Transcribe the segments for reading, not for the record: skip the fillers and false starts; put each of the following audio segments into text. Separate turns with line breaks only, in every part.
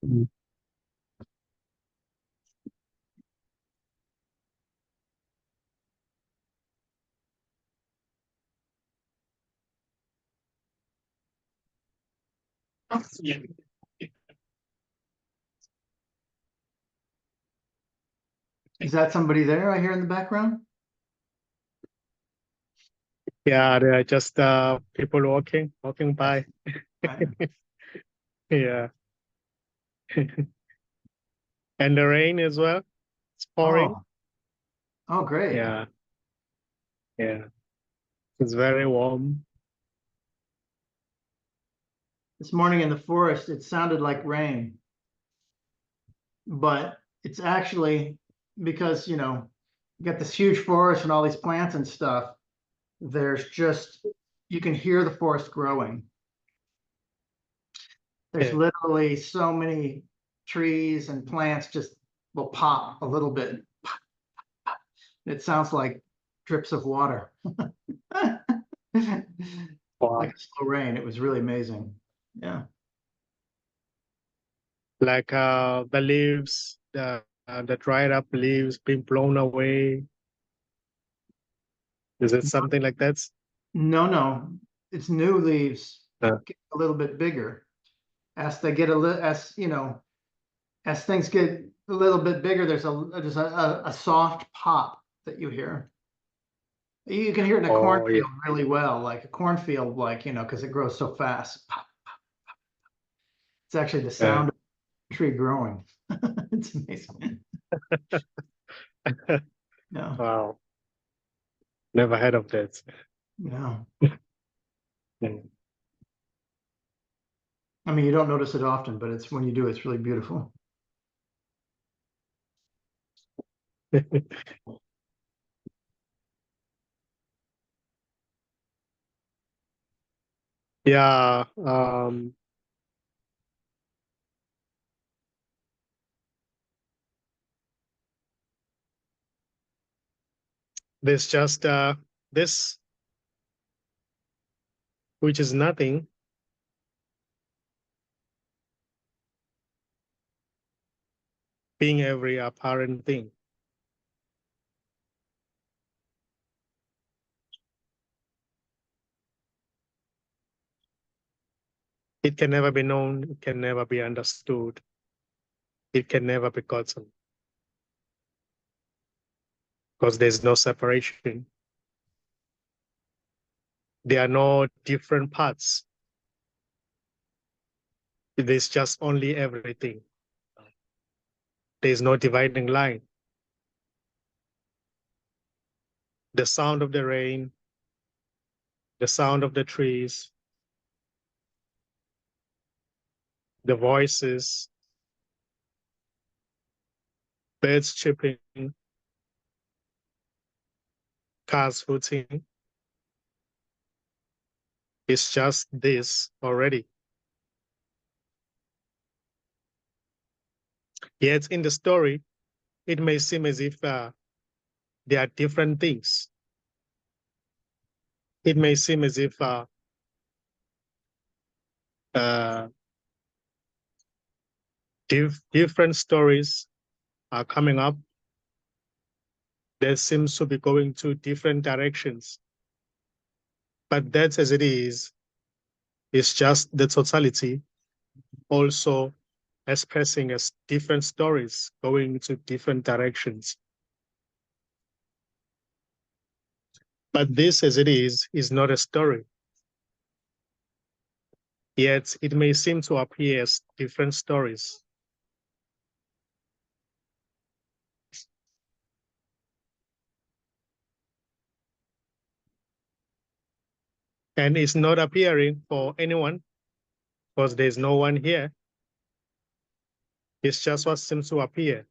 Mm.
Is that somebody there I hear in the background?
Yeah, there are just people walking by.
Right.
Yeah. And the rain as well. It's pouring.
Oh, great.
Yeah. Yeah. It's very warm.
This morning in the forest, it sounded like rain, but it's actually because, you got this huge forest and all these plants and stuff. There's just, you can hear the forest growing. There's
Yeah.
literally so many trees and plants just will pop a little bit. It sounds like drips of water.
Wow.
Like a slow rain. It was really amazing. Yeah.
Like the leaves, the dried up leaves being blown away. Is it something like that?
No. It's new leaves
Uh,
get a little bit bigger as they get a little, as things get a little bit bigger, there's a soft pop that you hear. You can hear it in a
oh yeah.
cornfield really well, like a cornfield, because it grows so fast. Pop. It's actually the
Yeah.
sound of the tree growing. It's amazing. Yeah.
Wow. Never heard of that.
Yeah.
Mm.
I mean, you don't notice it often, but it's when you do, it's really beautiful.
Yeah. There's just this, which is nothing, being every apparent thing. It can never be known, it can never be understood, it can never be gotten, because there's no separation. There are no different parts. There's just only everything. There's no dividing line. The sound of the rain, the sound of the trees, the voices, birds chirping, cars hooting. It's just this already. Yet in the story, it may seem as if there are different things. It may seem as if uh, different stories are coming up. That seems to be going to different directions. But that's as it is. It's just the totality also expressing as different stories going to different directions. But this as it is not a story. Yet it may seem to appear as different stories. And it's not appearing for anyone because there's no one here. It's just what seems to appear.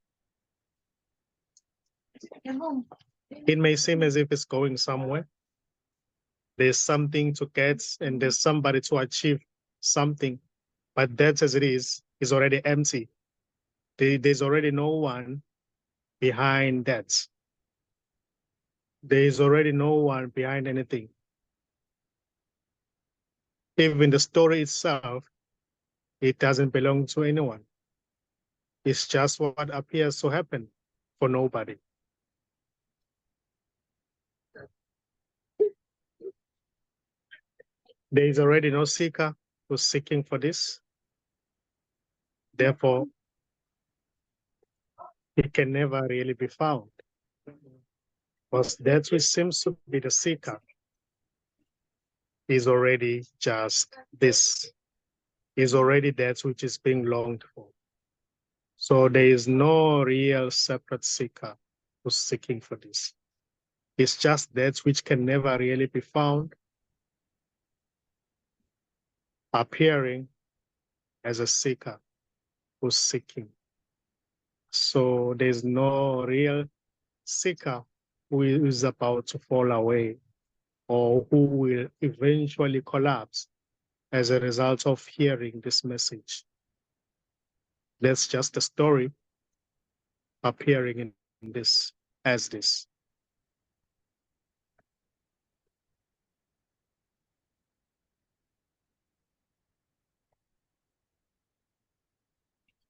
It may seem as if it's going somewhere. There's something to get and there's somebody to achieve something, but that as it is already empty. There's already no one behind that. There is already no one behind anything. Even the story itself, it doesn't belong to anyone. It's just what appears to happen for nobody. There is already no seeker who's seeking for this. Therefore, it can never really be found. Because that which seems to be the seeker is already just this, is already that which is being longed for. So there is no real separate seeker who's seeking for this. It's just that which can never really be found, appearing as a seeker who's seeking. So there's no real seeker who is about to fall away or who will eventually collapse as a result of hearing this message. That's just a story appearing in this as this.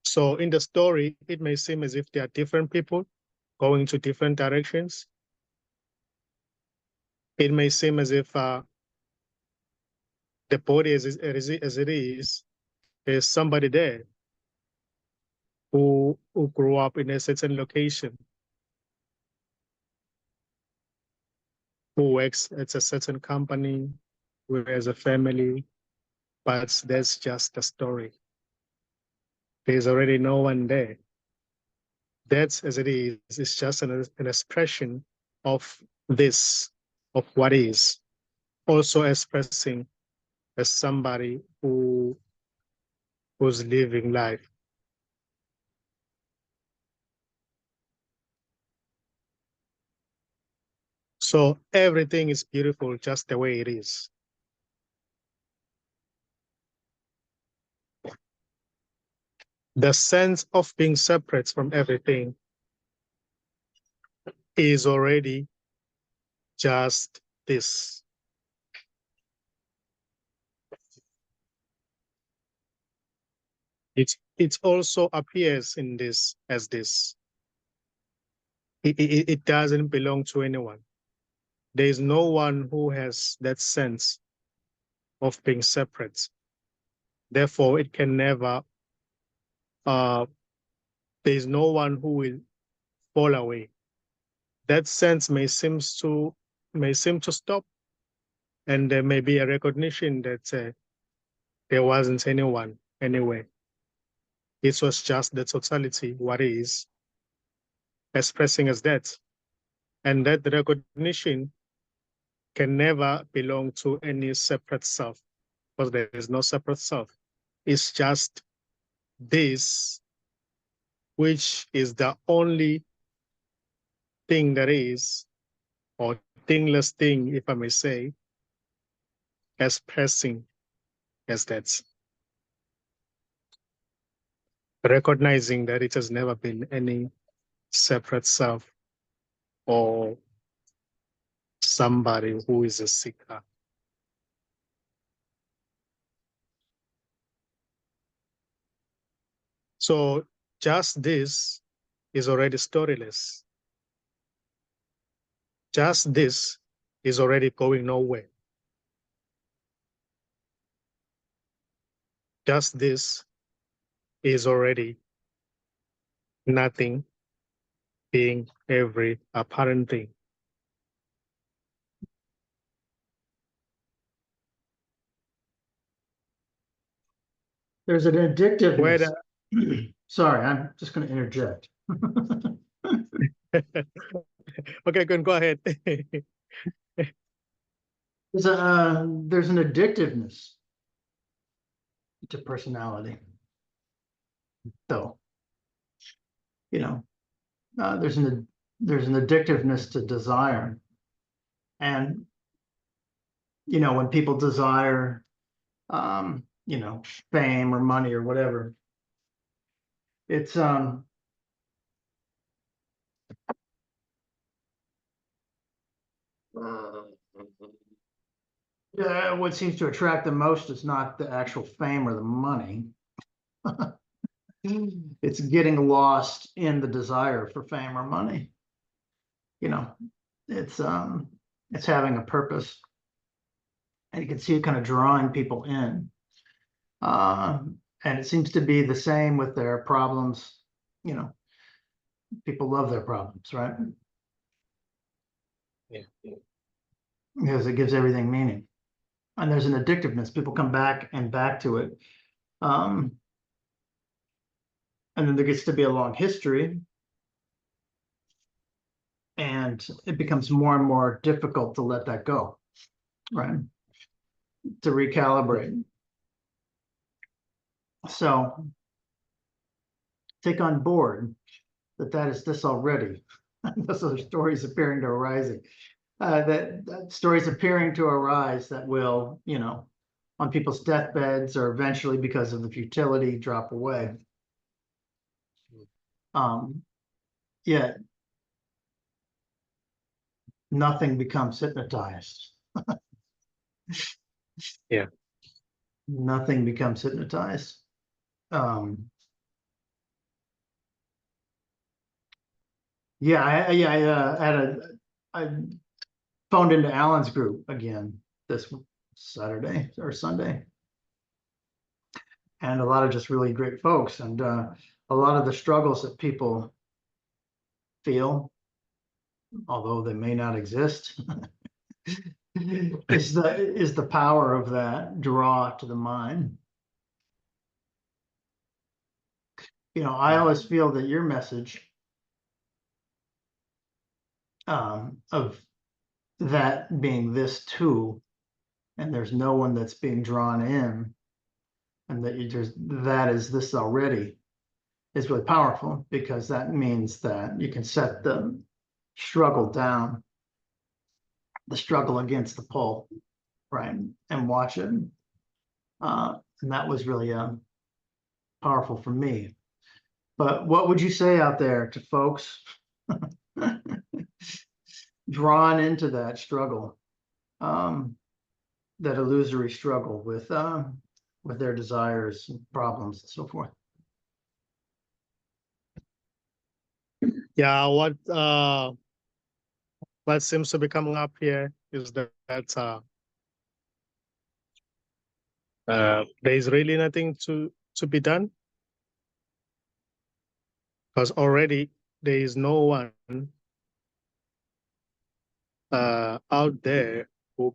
So in the story, it may seem as if there are different people going to different directions. It may seem as if the body as it is, there's somebody there who grew up in a certain location, who works at a certain company, who has a family, but that's just a story. There's already no one there. That's as it is. It's just an expression of this, of what is, also expressing as somebody who's living life. So everything is beautiful just the way it is. The sense of being separate from everything is already just this. It also appears in this as this. It doesn't belong to anyone. There is no one who has that sense of being separate. Therefore, it can never, there is no one who will fall away. That sense may seem to stop, and there may be a recognition that there wasn't anyone anyway. It was just the totality, what is, expressing as that. And that recognition can never belong to any separate self, because there is no separate self. It's just this, which is the only thing that is, or thingless thing, if I may say, expressing as that. Recognizing that it has never been any separate self or somebody who is a seeker. So just this is already storyless. Just this is already going nowhere. Just this is already nothing being every apparent thing.
There's an addictiveness.
Whether
Sorry, I'm just going to interject.
okay, go ahead.
There's an addictiveness to personality, though. You know, there's an addictiveness to desire, and when people desire, fame or money or whatever, it's what seems to attract the most is not the actual fame or the money. It's getting lost in the desire for fame or money. You know, it's having a purpose, and you can see it kind of drawing people in. And it seems to be the same with their problems. You know, people love their problems, right?
Yeah.
Because it gives everything meaning. And there's an addictiveness. People come back and back to it. And then there gets to be a long history. And it becomes more and more difficult to let that go, right? To recalibrate. So take on board that is this already. Those are stories appearing to arising. That stories appearing to arise that will, you know, on people's deathbeds or eventually because of the futility drop away. Yet nothing becomes hypnotized.
Yeah.
Nothing becomes hypnotized. Yeah, I phoned into Alan's group again this Saturday or Sunday, and a lot of just really great folks, and a lot of the struggles that people feel, although they may not exist, is the power of that draw to the mind. You know, I always feel that your message of that being this too, and there's no one that's being drawn in, and that that is this already, is really powerful, because that means that you can set the struggle down, the struggle against the pull, right, and watch it. And that was really powerful for me. But what would you say out there to folks drawn into that struggle, that illusory struggle with their desires and problems and so forth?
Yeah, what seems to be coming up here is that there is really nothing to be done, because already there is no one out there who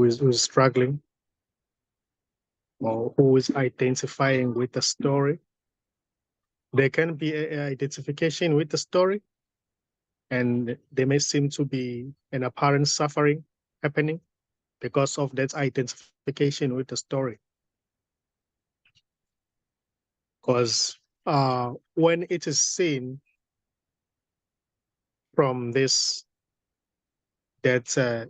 is struggling, or who is identifying with the story. There can be an identification with the story, and there may seem to be an apparent suffering happening because of that identification with the story. Because when it is seen from this, that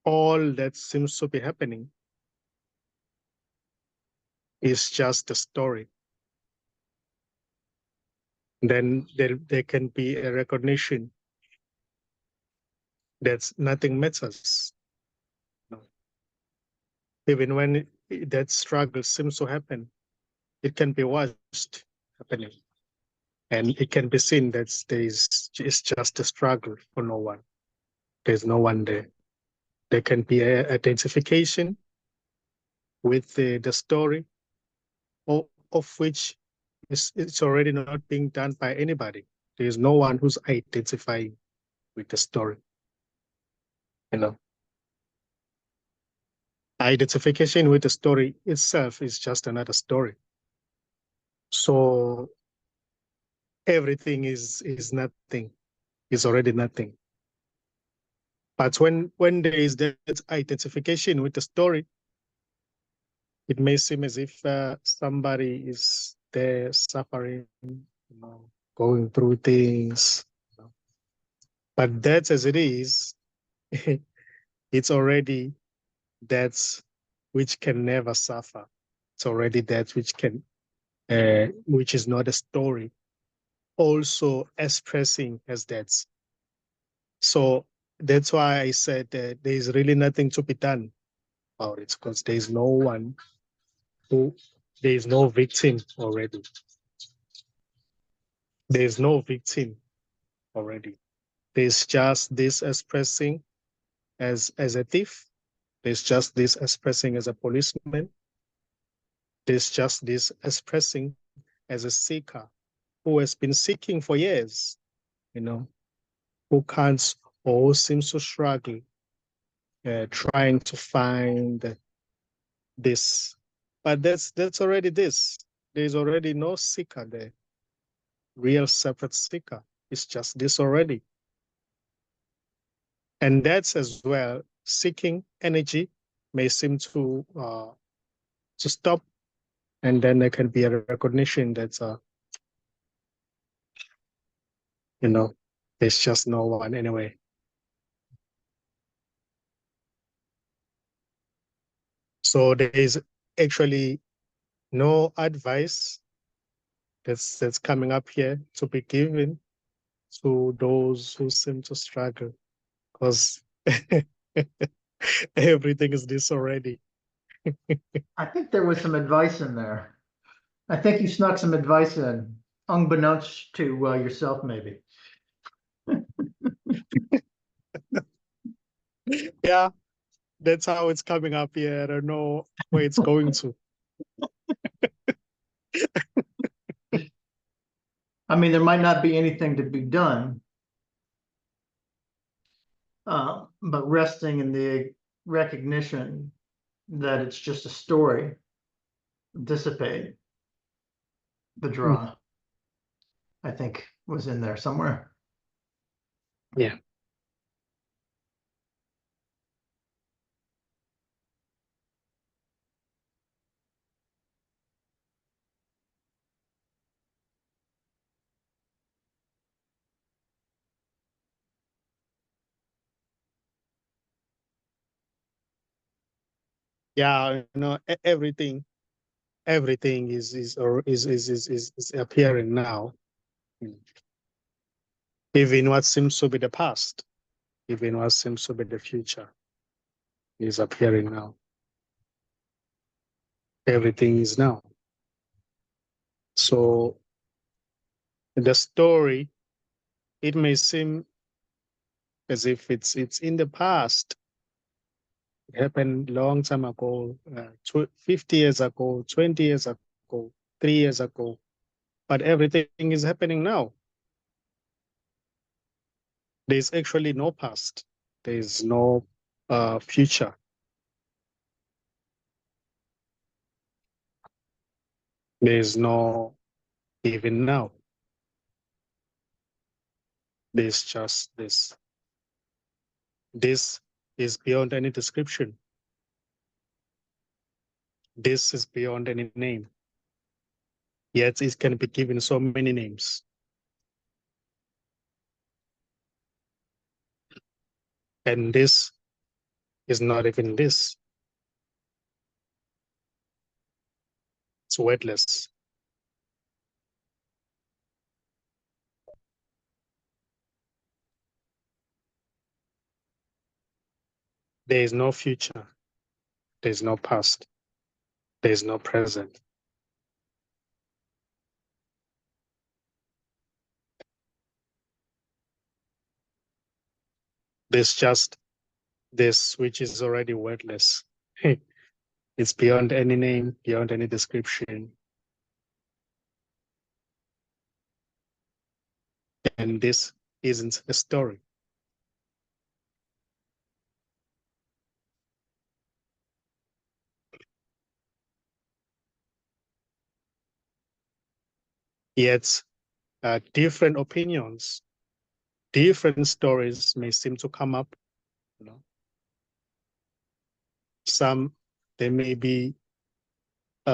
all that seems to be happening is just a story, then there can be a recognition that nothing matters. Even when that struggle seems to happen, it can be watched happening, and it can be seen that it's just a struggle for no one. There's no one there. There can be an identification with the story, of which it's already not being done by anybody. There's no one who's identifying with the story. You know, identification with the story itself is just another story. So everything is nothing, is already nothing. But when there is that identification with the story, it may seem as if somebody is there suffering, going through things. But that's as it is, it's already that which can never suffer. It's already that which is not a story, also expressing as that. So that's why I said that there is really nothing to be done about it, because there is no one who there is no victim already. There is no victim already. There's just this expressing as a thief. There's just this expressing as a policeman. There's just this expressing as a seeker who has been seeking for years, who can't or seems to struggle, trying to find this. But that's already this. There's already no seeker there, real separate seeker. It's just this already. And that's as well, seeking energy may seem to stop, and then there can be a recognition that there's just no one anyway. So there is actually no advice that's coming up here to be given to those who seem to struggle, because everything is this already.
I think there was some advice in there. I think you snuck some advice in, unbeknownst to yourself, maybe.
Yeah, that's how it's coming up here. I don't know where it's going to.
I mean, there might not be anything to be done, but resting in the recognition that it's just a story, dissipate the draw, I think was in there somewhere.
Yeah. Yeah, everything is appearing now. Even what seems to be the past, even what seems to be the future is appearing now. Everything is now. So the story, it may seem as if it's in the past. It happened long time ago, 50 years ago, 20 years ago, 3 years ago, but everything is happening now. There's actually no past. There's no future. There's no even now. There's just this. This is beyond any description. This is beyond any name. Yet it can be given so many names. And this is not even this. It's wordless. There is no future. There is no past. There is no present. There's just this, which is already wordless. It's beyond any name, beyond any description. And this isn't a story. Yet different opinions, different stories may seem to come up. Some, there may be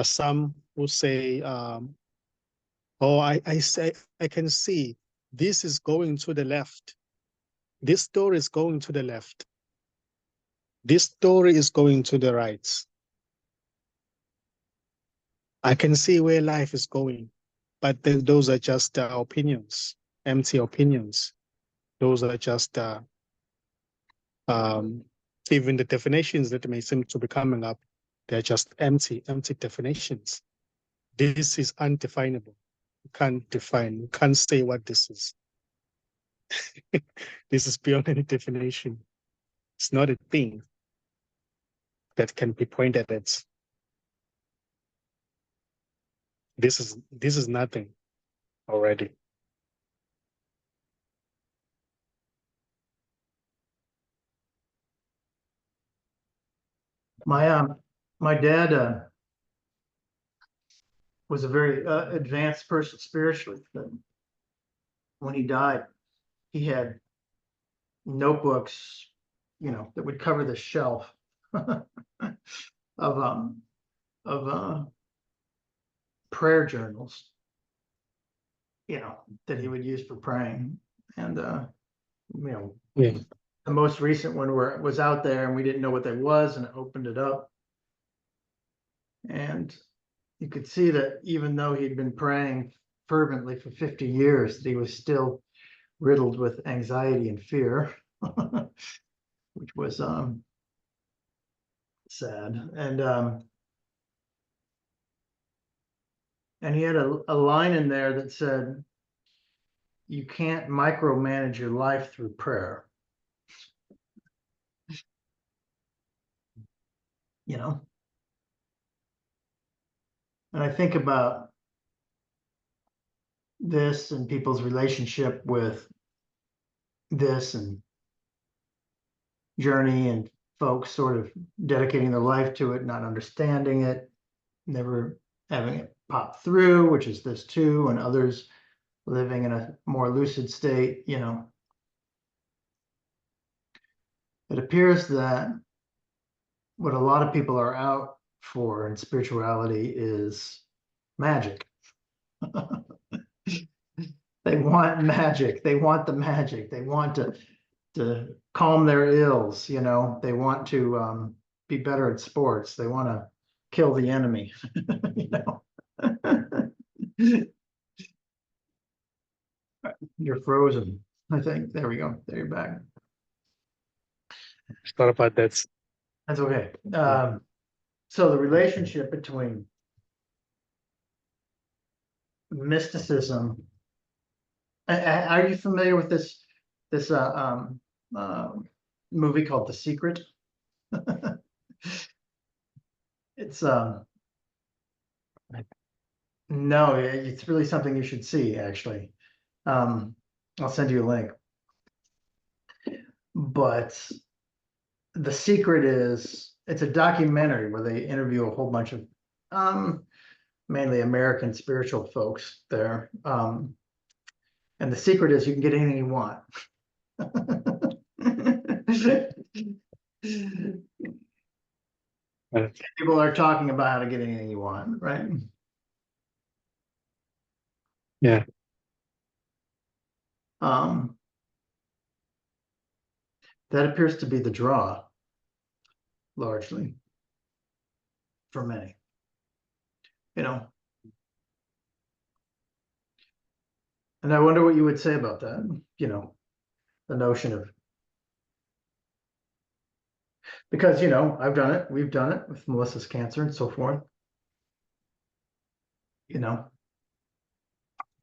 some who say, oh, I can see this is going to the left. This story is going to the left. This story is going to the right. I can see where life is going, but those are just opinions, empty opinions. Those are just even the definitions that may seem to be coming up, they're just empty definitions. this is undefinable. You can't define, you can't say what this is. This is beyond any definition. It's not a thing that can be pointed at. This is nothing already.
My dad was a very advanced person spiritually. But when he died, he had notebooks, that would cover the shelf of prayer journals, that he would use for praying. And
Yeah.
the most recent one was out there and we didn't know what that was, and I opened it up. And you could see that even though he'd been praying fervently for 50 years, that he was still riddled with anxiety and fear, which was sad. And he had a line in there that said, "You can't micromanage your life through prayer." And I think about this and people's relationship with this and journey, and folks sort of dedicating their life to it, not understanding it, never having it pop through, which is this too, and others living in a more lucid state. It appears that what a lot of people are out for in spirituality is magic. They want magic. They want the magic. They want to calm their ills. They want to be better at sports. They want to kill the enemy. You're frozen, I think. There we go. There you're back.
Sorry about that.
That's okay. So the relationship between mysticism. Are you familiar with this movie called The Secret? It's no, it's really something you should see, actually. I'll send you a link. But The Secret it's a documentary where they interview a whole bunch of mainly American spiritual folks there. And the secret is you can get anything you want. People are talking about how to get anything you want, right?
Yeah.
That appears to be the draw, largely, for many. And I wonder what you would say about that, the notion of, because, I've done it, we've done it with Melissa's cancer and so forth,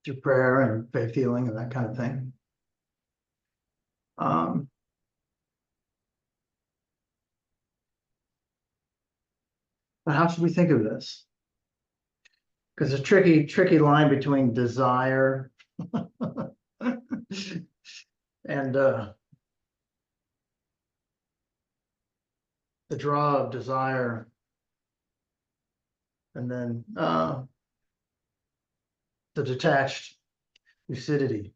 through prayer and faith healing and that kind of thing. But how should we think of this? Because a tricky line between desire and the draw of desire, and then the detached lucidity,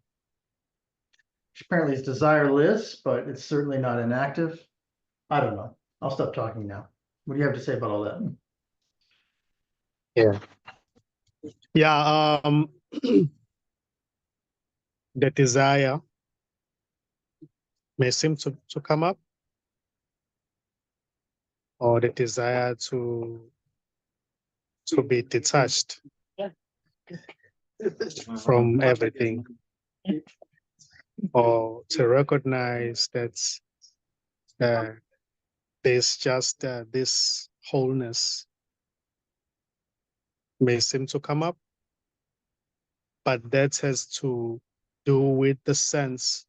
which apparently is desireless, but it's certainly not inactive. I don't know. I'll stop talking now. What do you have to say about all that?
Yeah. Yeah. The desire may seem to come up, or the desire to be detached from everything, or to recognize that there's just this wholeness may seem to come up, but that has to do with the sense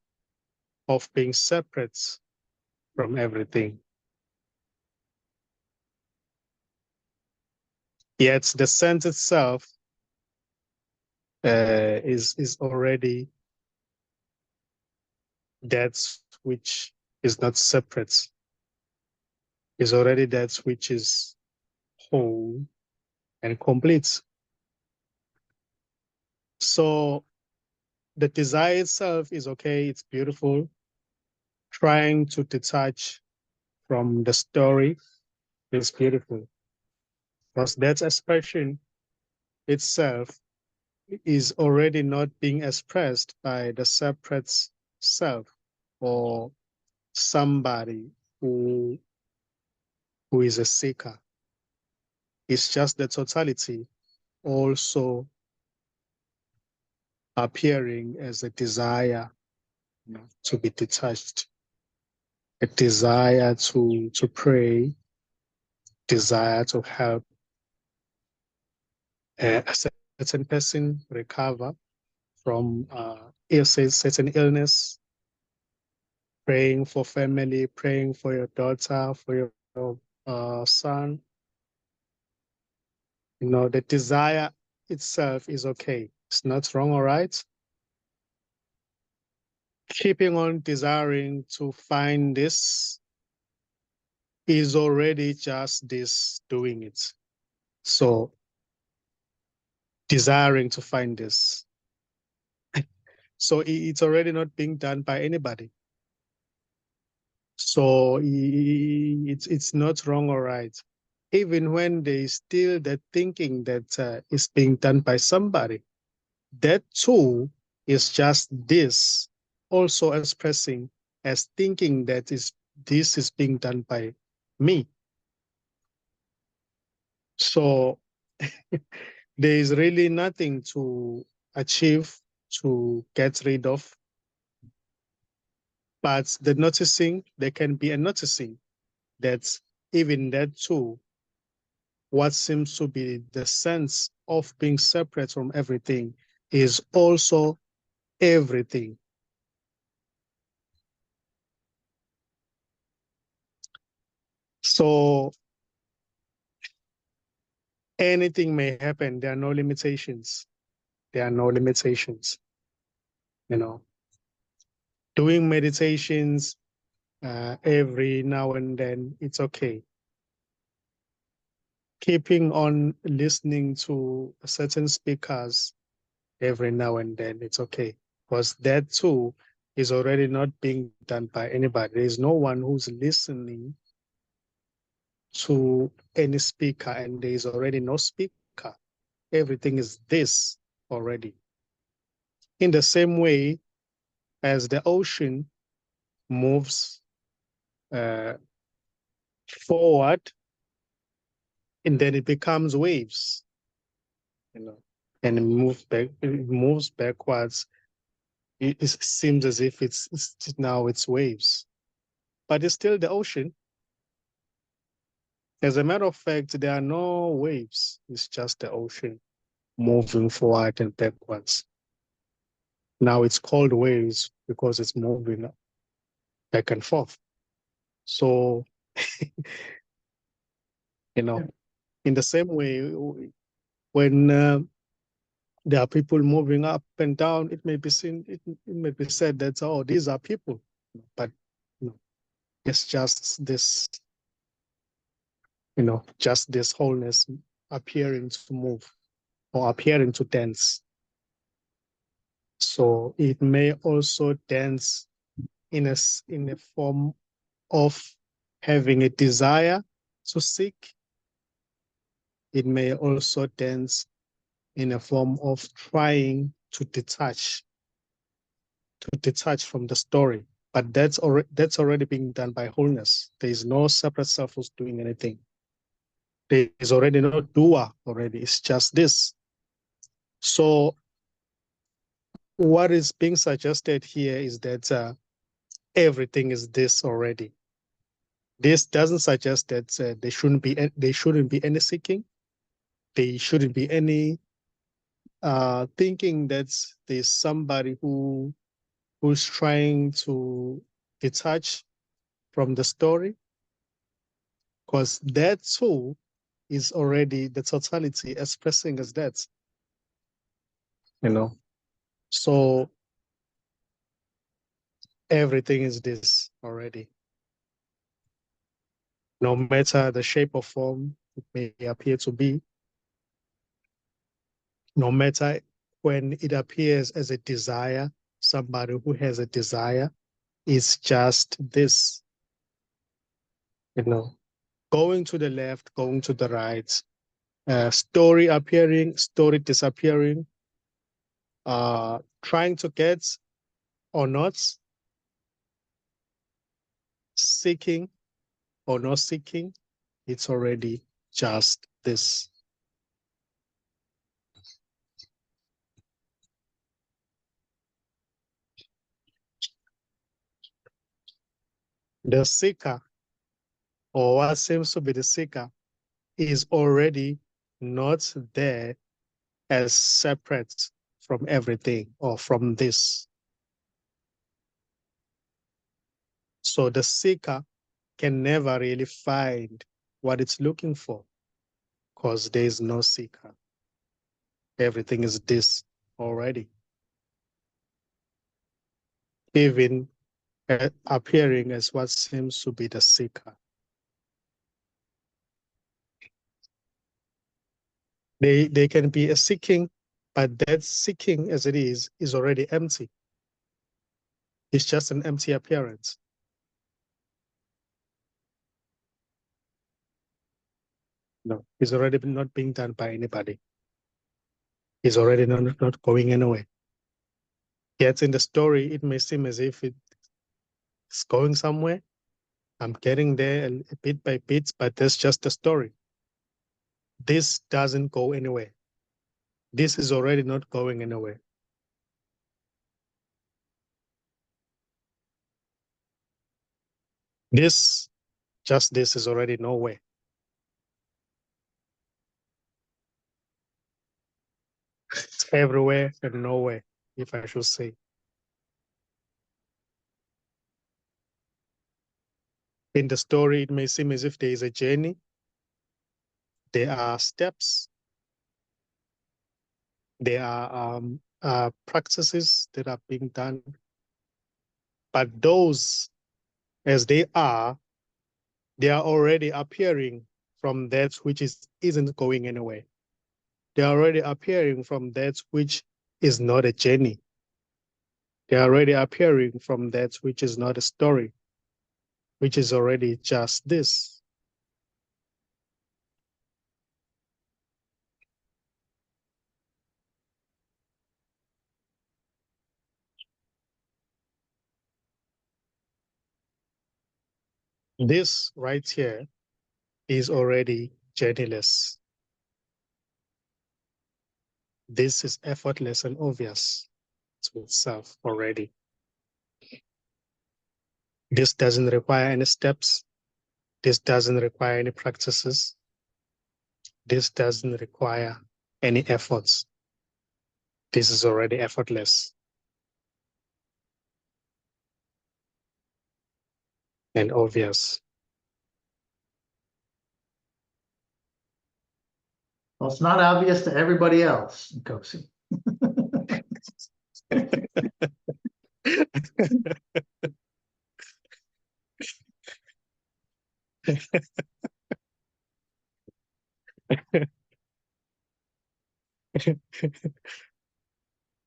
of being separate from everything. Yet the sense itself is already that which is not separate, is already that which is whole and complete. So the desire itself is okay, it's beautiful. Trying to detach from the story is beautiful, because that expression itself is already not being expressed by the separate self or somebody who is a seeker. It's just the totality also appearing as a desire, you know, to be detached, a desire to pray, desire to help a certain person recover from certain illness, praying for family, praying for your daughter, for your son. You know, the desire itself is okay. It's not wrong, all right? Keeping on desiring to find this is already just this doing it. So desiring to find this. So it's already not being done by anybody. So it's not wrong or right. Even when there is still that thinking that is being done by somebody, that too is just this also expressing as thinking that this is being done by me. So there is really nothing to achieve, to get rid of. But the noticing, there can be a noticing that even that too, what seems to be the sense of being separate from everything is also everything. So anything may happen. There are no limitations. There are no limitations. You know, doing meditations every now and then, it's okay. Keeping on listening to certain speakers every now and then, it's okay. Because that too is already not being done by anybody. There is no one who's listening to any speaker, and there is already no speaker. Everything is this already. In the same way as the ocean moves forward, and then it becomes waves, you know, and it moves backwards. It seems as if it's now it's waves, but it's still the ocean. As a matter of fact, there are no waves. It's just the ocean moving forward and backwards. Now it's called waves because it's moving back and forth. So, you know, in the same way, when there are people moving up and down, it may be seen, it may be said that, oh, these are people, but you know, it's just this, you know, just this wholeness appearing to move or appearing to dance. So it may also dance in a form of having a desire to seek. It may also dance in a form of trying to detach from the story. But that's already being done by wholeness. There is no separate self who's doing anything. There is already no doer already. It's just this. So what is being suggested here is that everything is this already. This doesn't suggest that there shouldn't be any seeking. There shouldn't be any thinking that there's somebody who's trying to detach from the story, because that too is already the totality expressing as that, you know. So everything is this already. No matter the shape or form it may appear to be, no matter when it appears as a desire, somebody who has a desire is just this, you know, going to the left, going to the right, story appearing, story disappearing, trying to get or not, seeking or not seeking, it's already just this. The seeker, or what seems to be the seeker, is already not there as separate from everything or from this. So the seeker can never really find what it's looking for because there is no seeker. Everything is this already. Even appearing as what seems to be the seeker. They can be a seeking, but that seeking as it is already empty. It's just an empty appearance. No, it's already not being done by anybody. It's already not going anywhere. Yet in the story, it may seem as if it's going somewhere. I'm getting there a bit by bit, but that's just a story. This doesn't go anywhere. This is already not going anywhere. This, just this is already nowhere. It's everywhere and nowhere, if I should say. In the story, it may seem as if there is a journey. There are steps. There are practices that are being done. But those, as they are already appearing from that which isn't going anywhere. They are already appearing from that which is not a journey. They are already appearing from that which is not a story, which is already just this. This right here is already journeyless. This is effortless and obvious to itself already. This doesn't require any steps. This doesn't require any practices. This doesn't require any efforts. This is already effortless and obvious.
Well, it's not obvious to everybody else, Kosi.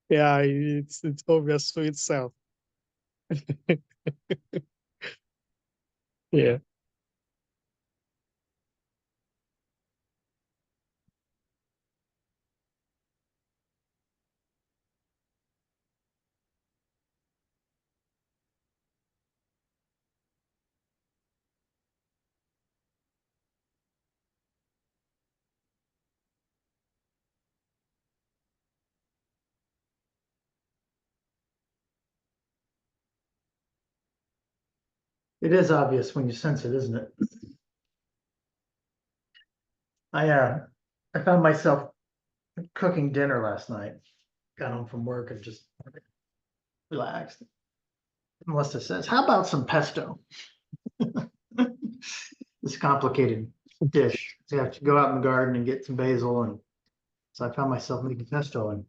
Yeah, it's obvious to itself. Yeah.
It is obvious when you sense it, isn't it? I found myself cooking dinner last night. Got home from work and just relaxed. Melissa says, "How about some pesto?" This complicated dish. So you have to go out in the garden and get some basil, and so I found myself making pesto, and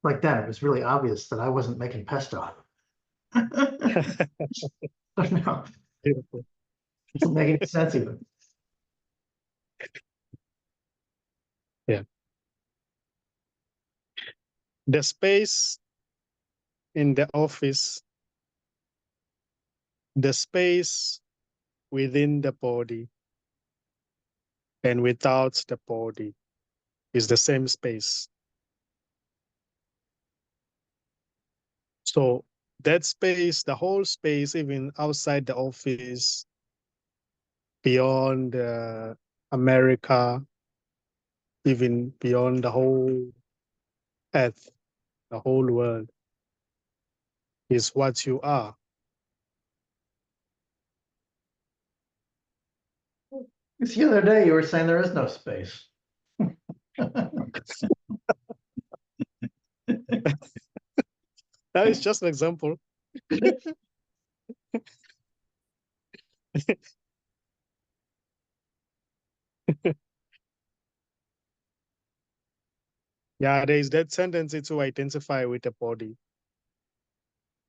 like that, it was really obvious that I wasn't making pesto. No,
Beautiful.
it doesn't make any sense even.
Yeah. The space in the office, the space within the body and without the body is the same space. So that space, the whole space, even outside the office, beyond America, even beyond the whole earth, the whole world, is what you are.
It's the other day you were saying there is no space.
That is just an example. Yeah, there is that tendency to identify with the body,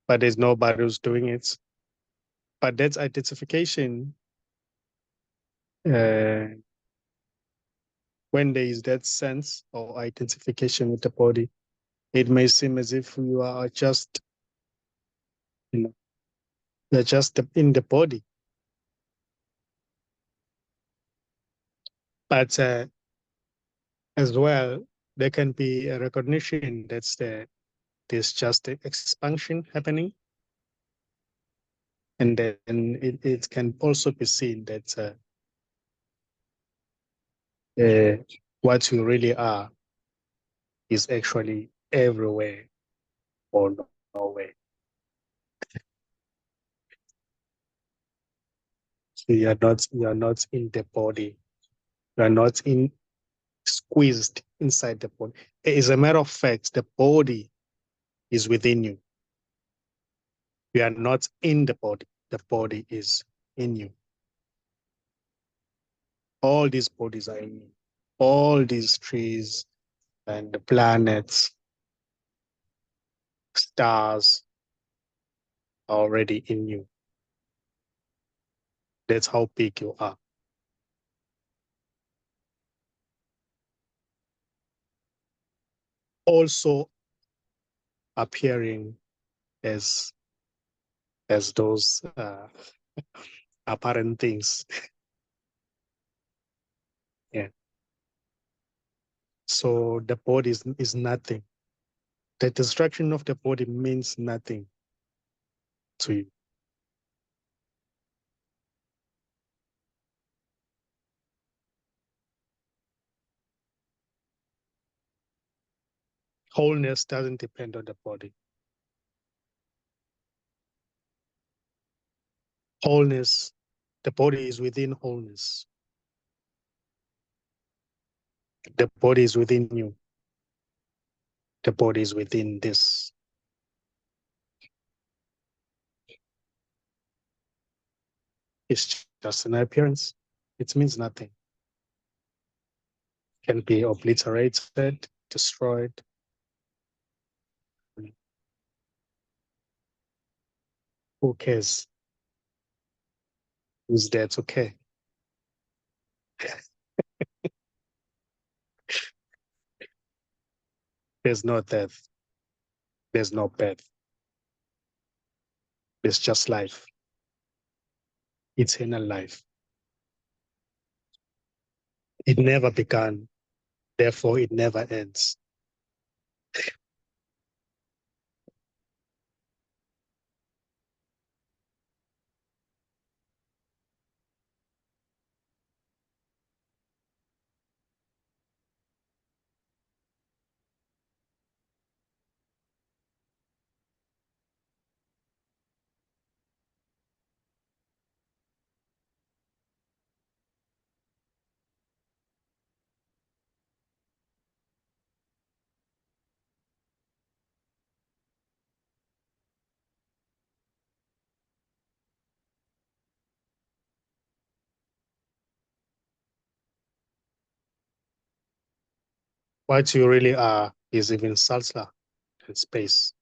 but there's nobody who's doing it. But that identification, uh, when there is that sense or identification with the body, it may seem as if you are just, you're just in the body. But as well, there can be a recognition that there's just an expansion happening. And then it can also be seen that what you really are is actually everywhere or nowhere. So you are not in the body. You are not squeezed inside the body. As a matter of fact, the body is within you. You are not in the body. The body is in you. All these bodies are in you. All these trees and the planets, stars are already in you. That's how big you are. Also appearing as those apparent things. Yeah. So the body is nothing. The destruction of the body means nothing to you. Wholeness doesn't depend on the body. Wholeness, the body is within wholeness. The body is within you. The body is within this. It's just an appearance. It means nothing. Can be obliterated, destroyed. Who cares? Who's there to care? There's no death. There's no birth. There's just life. Eternal life. It never began. Therefore, it never ends. What you really are is even subtler than space.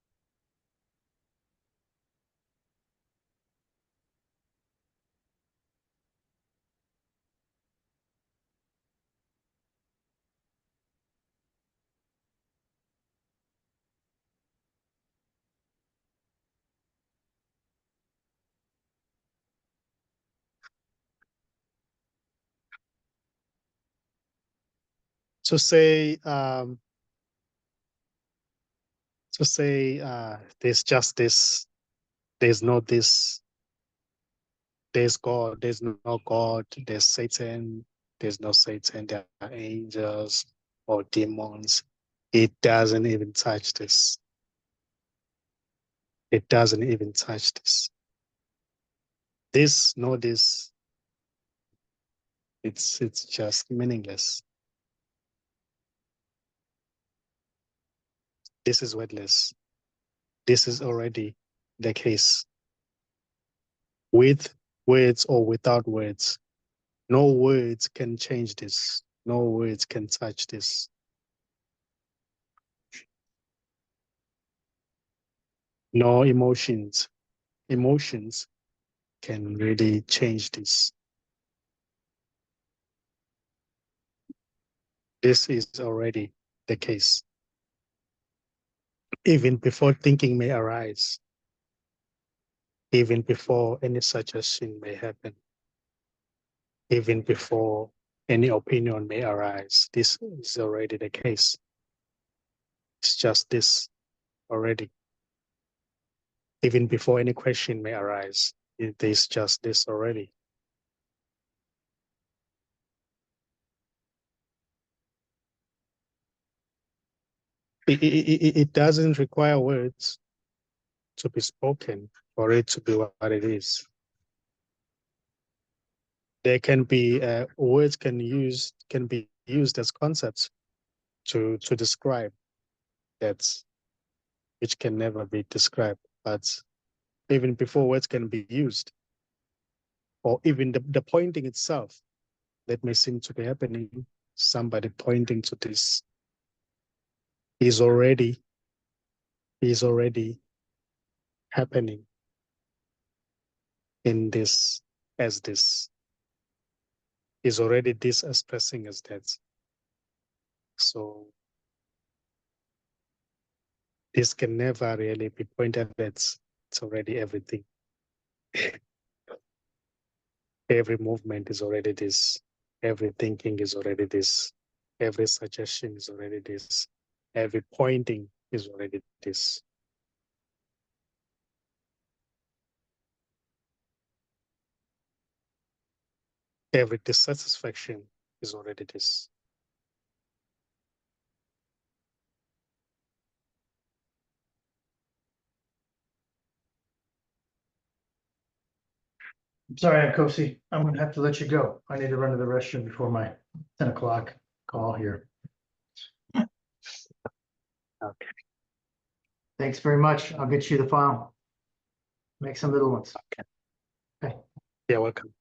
To say there's just this, there's no this, there's God, there's no God, there's Satan, there's no Satan, there are angels or demons. It doesn't even touch this. It doesn't even touch this. This, no this, it's just meaningless. This is wordless. This is already the case. With words or without words, no words can change this. No words can touch this. No emotions. Emotions can really change this. This is already the case. Even before thinking may arise, even before any suggestion may happen, even before any opinion may arise, this is already the case. It's just this already. Even before any question may arise, it is just this already. It doesn't require words to be spoken for it to be what it is. There can be words can be used as concepts to describe that which can never be described. But even before words can be used, or even the pointing itself that may seem to be happening, somebody pointing to this is already happening in this, as this is already this expressing as that. So this can never really be pointed at. It's already everything. Every movement is already this. Every thinking is already this. Every suggestion is already this. Every pointing is already this. Every dissatisfaction is already this.
I'm sorry, Akosi. I'm gonna have to let you go. I need to run to the restroom before my 10 o'clock call here.
Okay.
Thanks very much. I'll get you the file. Make some little ones.
Okay.
Okay.
You're welcome.